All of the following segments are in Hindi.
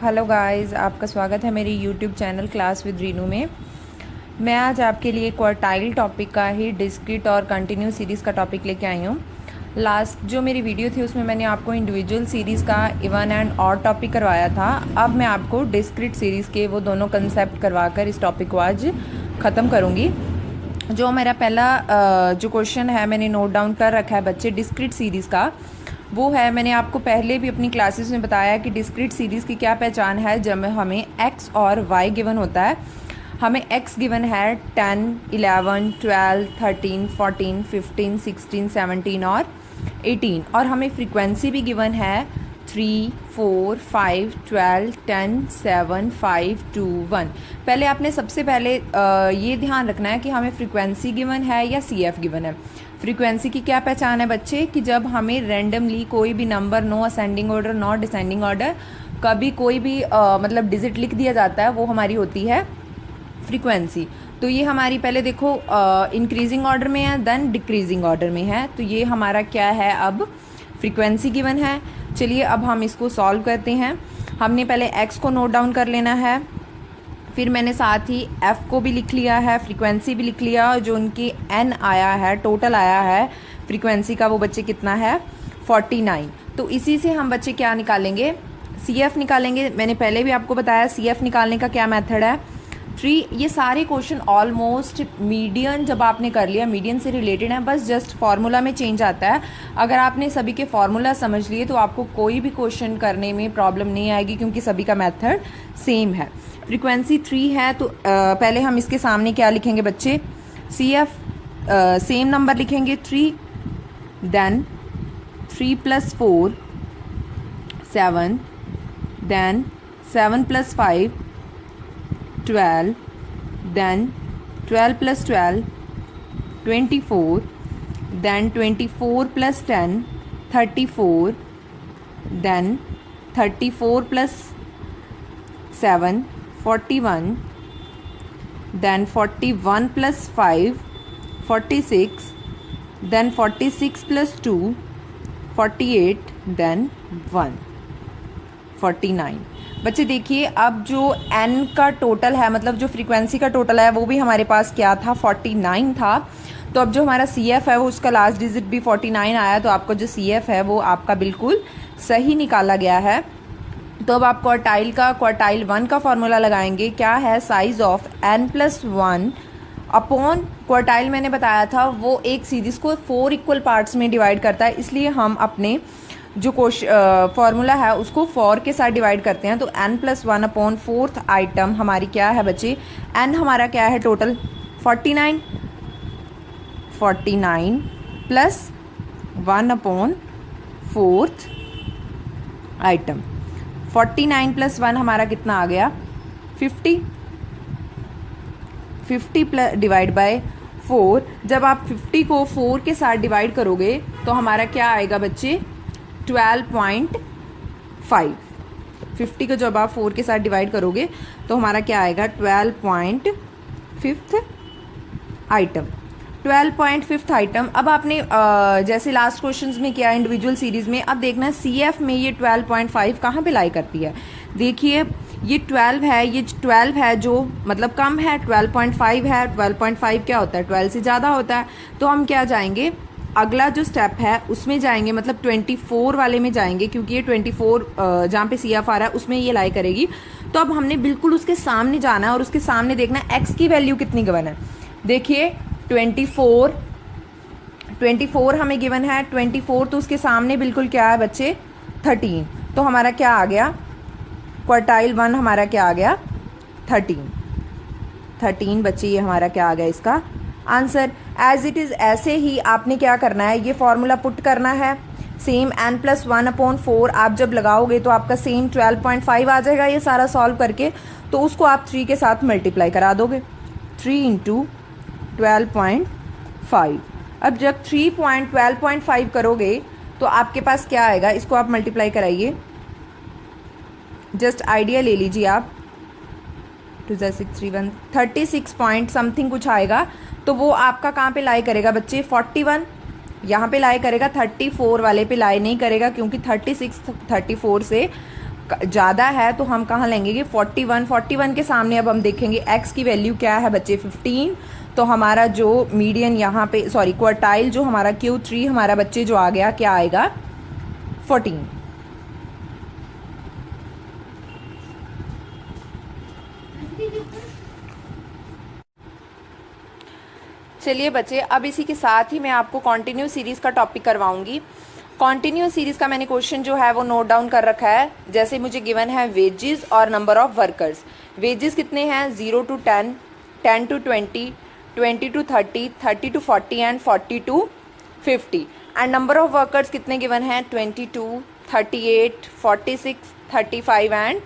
हेलो गाइस, आपका स्वागत है मेरी YouTube channel class with Reenu में। मैं आज आपके लिए क्वार्टाइल टॉपिक का ही डिस्क्रीट और कंटिन्यू सीरीज़ का टॉपिक लेके आई हूँ। लास्ट जो मेरी वीडियो थी उसमें मैंने आपको इंडिविजुअल सीरीज़ का इवन एंड ऑड टॉपिक करवाया था। अब मैं आपको डिस्क्रीट सीरीज़ के वो दोनों कंसेप्ट करवाकर इस टॉपिक को आज ख़त्म करूँगी। जो मेरा पहला जो क्वेश्चन है मैंने नोट डाउन कर रखा है बच्चे डिस्क्रीट सीरीज़ का, वो है, मैंने आपको पहले भी अपनी क्लासेस में बताया कि डिस्क्रीट सीरीज़ की क्या पहचान है। जब हमें x और y गिवन होता है, हमें x गिवन है 10, 11, 12, 13, 14, 15, 16, 17 और 18, और हमें फ्रीक्वेंसी भी गिवन है 3, 4, 5, 12, 10, 7, 5, 2, 1। पहले आपने सबसे पहले ये ध्यान रखना है कि हमें फ्रीक्वेंसी गिवन है या CF गिवन है। फ्रीक्वेंसी की क्या पहचान है बच्चे कि जब हमें रैंडमली कोई भी number, no ascending order no descending order, कभी कोई भी मतलब डिजिट लिख दिया जाता है, वो हमारी होती है फ्रीक्वेंसी। तो ये हमारी पहले देखो इंक्रीजिंग ऑर्डर में है, देन डिक्रीजिंग ऑर्डर में है। तो ये हमारा क्या है, अब फ्रीक्वेंसी गिवन है। चलिए अब हम इसको सॉल्व करते हैं। हमने पहले x को नोट डाउन कर लेना है, फिर मैंने साथ ही f को भी लिख लिया है, फ्रीक्वेंसी भी लिख लिया, और जो उनकी n आया है, टोटल आया है फ्रीक्वेंसी का, वो बच्चे कितना है 49। तो इसी से हम बच्चे क्या निकालेंगे, CF निकालेंगे। मैंने पहले भी आपको बताया CF निकालने का क्या मेथड है, 3। ये सारे क्वेश्चन ऑलमोस्ट मीडियन जब आपने कर लिया, मीडियन से रिलेटेड है, बस जस्ट फार्मूला में चेंज आता है। अगर आपने सभी के फार्मूला समझ लिए तो आपको कोई भी क्वेश्चन करने में प्रॉब्लम नहीं आएगी, क्योंकि सभी का मेथड सेम है। फ्रीक्वेंसी 3 है, तो पहले हम इसके सामने क्या लिखेंगे बच्चे, CF सेम नंबर लिखेंगे 3, then 3 + 4 7, then 7 + 5 12, then 12 + 12 24, then 24 + 10 34, then 34 + 7 41, then 41 + 5 46, then 46 + 2 48, then 1 49। बच्चे देखिए, अब जो n का टोटल है, मतलब जो फ्रीक्वेंसी का टोटल है, वो भी हमारे पास क्या था 49 था। तो अब जो हमारा CF है वो उसका लास्ट डिजिट भी 49 आया, तो आपका जो CF है वो आपका बिल्कुल सही निकाला गया है। तो अब आप क्वार्टाइल 1 का फॉर्मूला लगाएंगे, क्या है, size of n + 1 upon quartile मैंने बताया था वो एक सीरीज़ को 4 इक्वल पार्ट्स में डिवाइड करता है, इसलिए हम अपने जो फॉर्मूला है उसको 4 के साथ डिवाइड करते हैं। तो n + 1 अपॉन 4th आइटम हमारी क्या है बच्चे, n हमारा क्या है टोटल 49 + 1 अपॉन 4th आइटम। 49 + 1 हमारा कितना आ गया 50 डिवाइड बाय 4। जब आप 50 को 4 के साथ डिवाइड करोगे तो हमारा क्या आएगा बच्चे 12.5। 50 को जब आप 4 के साथ डिवाइड करोगे तो हमारा क्या आएगा 12.5 आइटम। 12.5 आइटम। अब आपने जैसे लास्ट क्वेश्चंस में किया इंडिविजुअल सीरीज में, अब देखना है CF में ये 12.5 कहाँ पे लाई करती है। देखिए ये 12 है, ये 12 है जो मतलब कम है, 12.5 है। 12.5 क्या होता है 12 से ज़्यादा होता है। तो हम क्या जाएंगे, अगला जो स्टेप है उसमें जाएंगे, मतलब 24 वाले में जाएंगे, क्योंकि ये 24 जहाँ पे CF आ रहा है उसमें ये लाई करेगी। तो अब हमने बिल्कुल उसके सामने जाना है और उसके सामने देखना है x की वैल्यू कितनी गिवन है। देखिए 24 हमें गिवन है, 24 तो उसके सामने बिल्कुल क्या है बच्चे 13। तो हमारा क्या आ गया क्वार्टाइल 1 हमारा क्या आ गया 13 बच्चे, ये हमारा क्या आ गया इसका आंसर। एज इट इज़ ऐसे ही आपने क्या करना है, ये फॉर्मूला पुट करना है, सेम n + 1 अपॉन 4 आप जब लगाओगे तो आपका सेम 12.5 आ जाएगा। ये सारा सॉल्व करके तो उसको आप 3 के साथ मल्टीप्लाई करा दोगे, 3 × 12.5। अब जब 12.5 करोगे तो आपके पास क्या आएगा, इसको आप मल्टीप्लाई कराइए, जस्ट आइडिया ले लीजिए आप, 2 × 6 3 1 36 पॉइंट समथिंग कुछ आएगा। तो वो आपका कहाँ पे लाई करेगा बच्चे 41, यहाँ पे लाई करेगा, 34 वाले पे लाई नहीं करेगा, क्योंकि 36 34 से ज़्यादा है तो हम कहाँ लेंगे कि 41 के सामने अब हम देखेंगे x की वैल्यू क्या है बच्चे 15, तो हमारा जो मीडियन यहाँ पे क्वार्टाइल जो हमारा Q3 हमारा बच्चे जो आ गया क्या आएगा 14। चलिए बच्चे, अब इसी के साथ ही मैं आपको कॉन्टिन्यू सीरीज़ का टॉपिक करवाऊंगी। कॉन्टिन्यू सीरीज़ का मैंने क्वेश्चन जो है वो नोट डाउन कर रखा है। जैसे मुझे गिवन है वेजेस और नंबर ऑफ वर्कर्स। वेजेस कितने हैं 0 to 10, 10 to 20, 20 to 30, 30 to 40 and 40 to 50। And number of workers कितने गिवन हैं 22, 38, 46, 35 एंड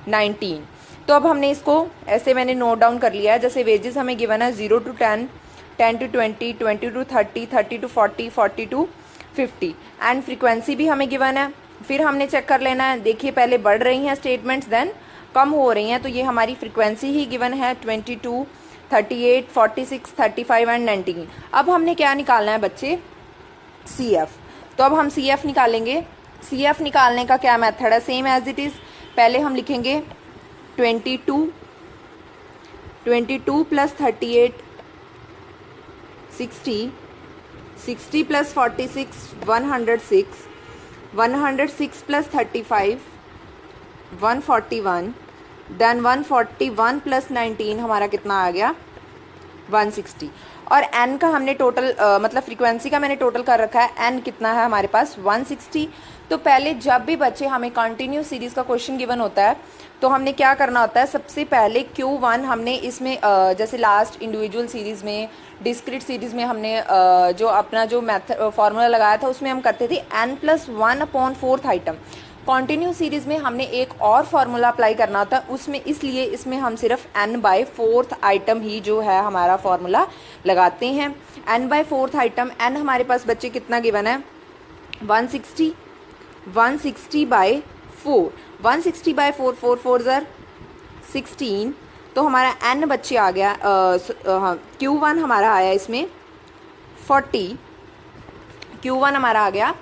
19। तो अब हमने इसको ऐसे मैंने नोट डाउन कर लिया है। जैसे वेजेस हमें गिवन है 0 to 10, 10 to 20, 20 to 30, 30 to 40, 40 to 50 and frequency भी हमें गिवन है। फिर हमने चेक कर लेना है, देखिए पहले बढ़ रही हैं स्टेटमेंट्स देन कम हो रही हैं, तो ये हमारी फ्रीक्वेंसी ही गिवन है 22, 38, 46, 35 एंड 19। अब हमने क्या निकालना है बच्चे CF। तो अब हम CF निकालेंगे। CF निकालने का क्या मेथड है, सेम एज इट इज़। पहले हम लिखेंगे 22 plus 38 60, 60 plus 46 106, 106 plus 35 141, then 141 plus 19 हमारा कितना आ गया 160। और n का हमने टोटल मतलब फ्रीक्वेंसी का मैंने टोटल कर रखा है, n कितना है हमारे पास 160। तो पहले जब भी बच्चे हमें कंटिन्यू सीरीज़ का क्वेश्चन गिवन होता है तो हमने क्या करना होता है, सबसे पहले Q1 हमने इसमें जैसे लास्ट इंडिविजुअल सीरीज़ में डिस्क्रीट सीरीज़ में हमने जो अपना जो मैथड फार्मूला लगाया था उसमें हम करते थे n+1/4 आइटम। कॉन्टिन्यू सीरीज़ में हमने एक और फार्मूला अप्लाई करना होता है उसमें, इसलिए इसमें हम सिर्फ n/4 आइटम ही जो है हमारा फार्मूला लगाते हैं। n/4 आइटम, n हमारे पास बच्चे कितना गिवन है 160, 160/4, 160/4, 4 4 ज़र 16। तो हमारा n बच्चे आ गया Q1 हमारा आया इसमें 40, Q1 हमारा आ गया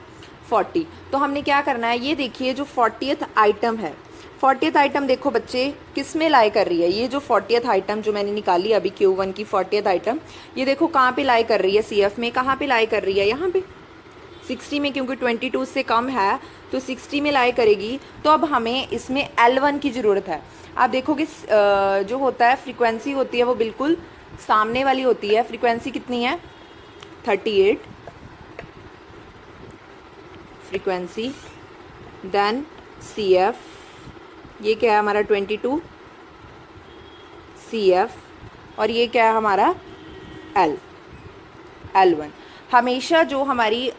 40। तो हमने क्या करना है, ये देखिए जो 40th आइटम है, 40th आइटम देखो बच्चे किस में लाई कर रही है। ये जो 40th आइटम जो मैंने निकाली अभी Q1 की 40th आइटम, ये देखो कहाँ पे लाई कर रही है CF में, कहाँ पे लाई कर रही है यहाँ पे 60 में, क्योंकि 22 से कम है तो 60 में लाई करेगी। तो अब हमें इसमें L1 की ज़रूरत है। आप देखोगे जो होता है फ्रीक्वेंसी होती है वो बिल्कुल सामने वाली होती है। फ्रीक्वेंसी कितनी है 38 फ्रीक्वेंसी, देन CF ये क्या है हमारा 22 CF, और ये क्या है हमारा L1। हमेशा जो हमारी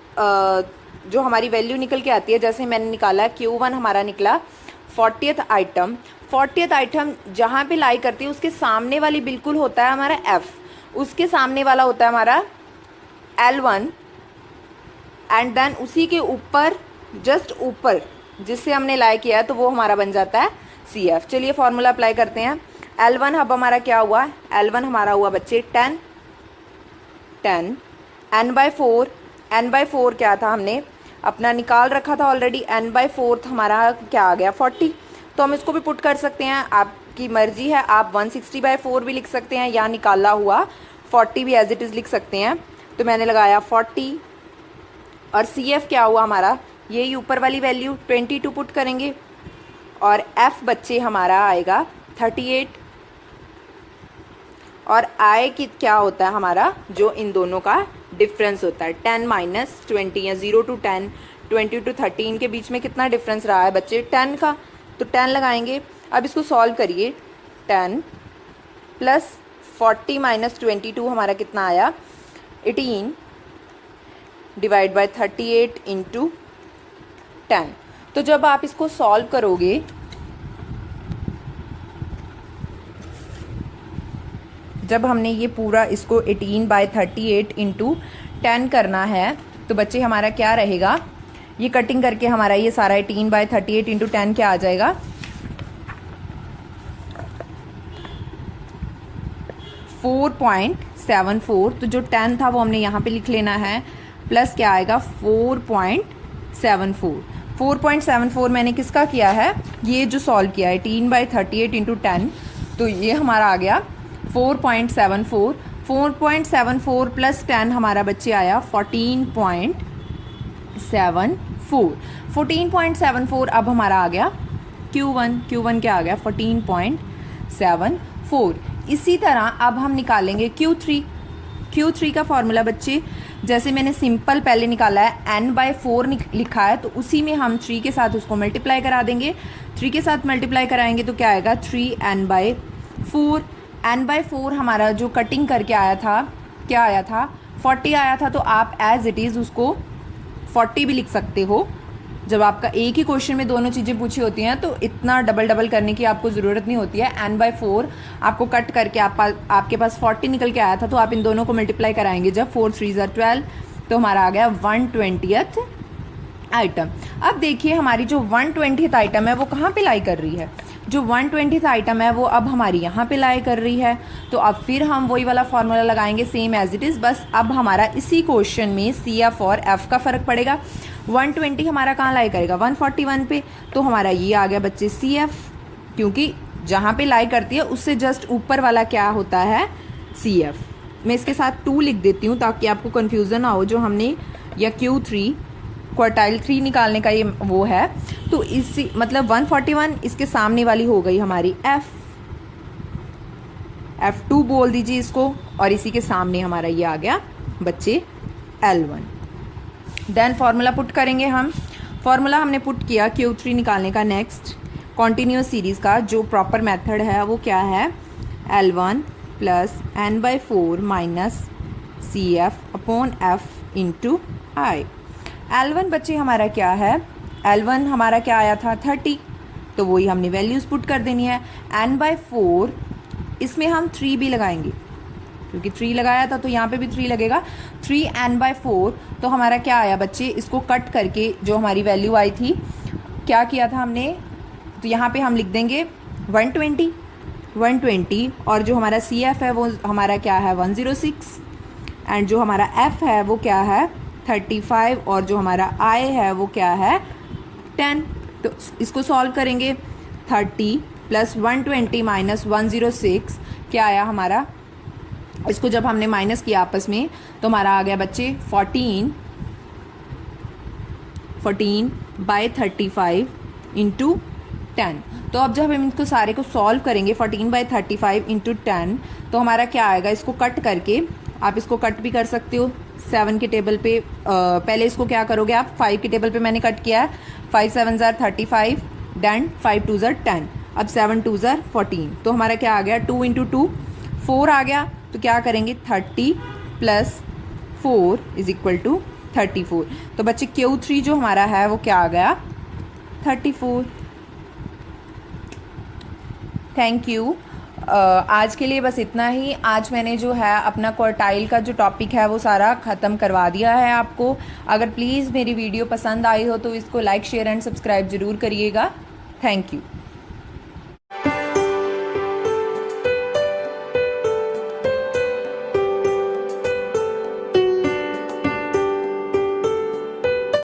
वैल्यू निकल के आती है, जैसे मैंने निकाला Q1 हमारा निकला 40th आइटम। 40th आइटम जहाँ पे लाई करती है उसके सामने वाली बिल्कुल होता है हमारा F, उसके सामने वाला होता है हमारा L1, एंड देन उसी के ऊपर जस्ट ऊपर जिससे हमने लाई किया है तो वो हमारा बन जाता है CF। चलिए फॉर्मूला अप्लाई करते हैं। L1 अब हमारा क्या हुआ, L1 हमारा हुआ बच्चे 10, n/4 क्या था हमने अपना निकाल रखा था ऑलरेडी, n/4 हमारा क्या आ गया 40। तो हम इसको भी पुट कर सकते हैं, आपकी मर्जी है, आप 160/4 भी लिख सकते हैं या निकाला हुआ 40 भी एज इट इज़ लिख सकते हैं। तो मैंने लगाया 40 और CF क्या हुआ हमारा, यही ऊपर वाली वैल्यू 22 पुट करेंगे, और F बच्चे हमारा आएगा 38, और I की क्या होता है हमारा जो इन दोनों का डिफरेंस होता है 10 - 20 या 0 to 10, 20 to 30 इनके बीच में कितना डिफरेंस रहा है बच्चे 10 का, तो 10 लगाएंगे। अब इसको सॉल्व करिए, 10 प्लस 40 - 22 हमारा कितना आया 18 डिवाइड बाय 38 इंटू 10। तो जब आप इसको सॉल्व करोगे, जब हमने ये पूरा इसको 18/38 इंटू 10 करना है तो बच्चे हमारा क्या रहेगा, ये कटिंग करके हमारा ये सारा 18/38 इंटू 10 क्या आ जाएगा 4.74। तो जो 10 था वो हमने यहाँ पे लिख लेना है, प्लस क्या आएगा 4.74। 4.74 मैंने किसका किया है, ये जो सॉल्व किया है 18/38 इंटू 10, तो ये हमारा आ गया 4.74। 4.74 प्लस 10 हमारा बच्चे आया 14.74। 14.74 अब हमारा आ गया Q1 क्या आ गया 14.74। इसी तरह अब हम निकालेंगे Q3 का फॉर्मूला बच्चे, जैसे मैंने सिंपल पहले निकाला है n/4 लिखा है, तो उसी में हम 3 के साथ उसको मल्टीप्लाई करा देंगे। 3 के साथ मल्टीप्लाई कराएंगे तो क्या आएगा 3n/4। n/4 हमारा जो कटिंग करके आया था क्या आया था 40 आया था, तो आप एज इट इज़ उसको 40 भी लिख सकते हो। जब आपका एक ही क्वेश्चन में दोनों चीज़ें पूछी होती हैं तो इतना डबल करने की आपको ज़रूरत नहीं होती है। n/4 आपको कट करके आपके पास 40 निकल के आया था, तो आप इन दोनों को मल्टीप्लाई कराएंगे जब 4 3 12, तो हमारा आ गया 120th आइटम। अब देखिए हमारी जो 120th आइटम है वो कहाँ पे लाई कर रही है, जो 120th आइटम है वो अब हमारी यहाँ पे लाई कर रही है। तो अब फिर हम वही वाला फार्मूला लगाएंगे सेम एज इट इज़, बस अब हमारा इसी क्वेश्चन में CF और F का फ़र्क पड़ेगा। 120 हमारा कहाँ लाई करेगा 141 पे, तो हमारा ये आ गया बच्चे CF, क्योंकि जहाँ पे लाई करती है उससे जस्ट ऊपर वाला क्या होता है CF। मैं इसके साथ 2 लिख देती हूँ ताकि आपको कन्फ्यूज़न ना हो, जो हमने या Q3 क्वार्टाइल 3 निकालने का ये वो है। तो इसी मतलब 141 इसके सामने वाली हो गई हमारी F2 बोल दीजिए इसको, और इसी के सामने हमारा ये आ गया बच्चे L1। देन फार्मूला पुट करेंगे हम। फार्मूला हमने पुट किया Q3 निकालने का। नेक्स्ट कॉन्टीन्यूअस सीरीज़ का जो प्रॉपर मेथड है वो क्या है, L1 plus n/4 minus CF upon F into I। L1 बच्चे हमारा क्या है, L1 हमारा क्या आया था 30, तो वही हमने वैल्यूज़ पुट कर देनी है। n/4 इसमें हम 3 भी लगाएंगे, क्योंकि 3 लगाया था तो यहाँ पे भी 3 लगेगा। 3n/4 तो हमारा क्या आया बच्चे, इसको कट करके जो हमारी वैल्यू आई थी क्या किया था हमने, तो यहाँ पे हम लिख देंगे 120 और जो हमारा CF है वो हमारा क्या है 106, एंड जो हमारा F है वो क्या है 35, और जो हमारा I है वो क्या है 10। तो इसको सॉल्व करेंगे 30 प्लस 120 माइनस 106 क्या आया हमारा, इसको जब हमने माइनस किया आपस में तो हमारा आ गया बच्चे 14/35 इंटू 10। तो अब जब हम इसको सारे को सॉल्व करेंगे 14/35 इंटू 10, तो हमारा क्या आएगा, इसको कट करके आप इसको कट भी कर सकते हो 7 के टेबल पे। पहले इसको क्या करोगे आप 5 के टेबल पे मैंने कट किया है, 5 7 35 डन, 5 2 10, अब 7 2 14, तो हमारा क्या आ गया 2 इंटू 2 4 आ गया। तो क्या करेंगे 30 प्लस 4 इज इक्वल टू 34। तो बच्चे Q3 जो हमारा है वो क्या आ गया 34। Thank you. आज के लिए बस इतना ही। आज मैंने जो है अपना क्वार्टाइल का जो टॉपिक है वो सारा ख़त्म करवा दिया है आपको। अगर प्लीज़ मेरी वीडियो पसंद आई हो तो इसको लाइक शेयर एंड सब्सक्राइब ज़रूर करिएगा। Thank you.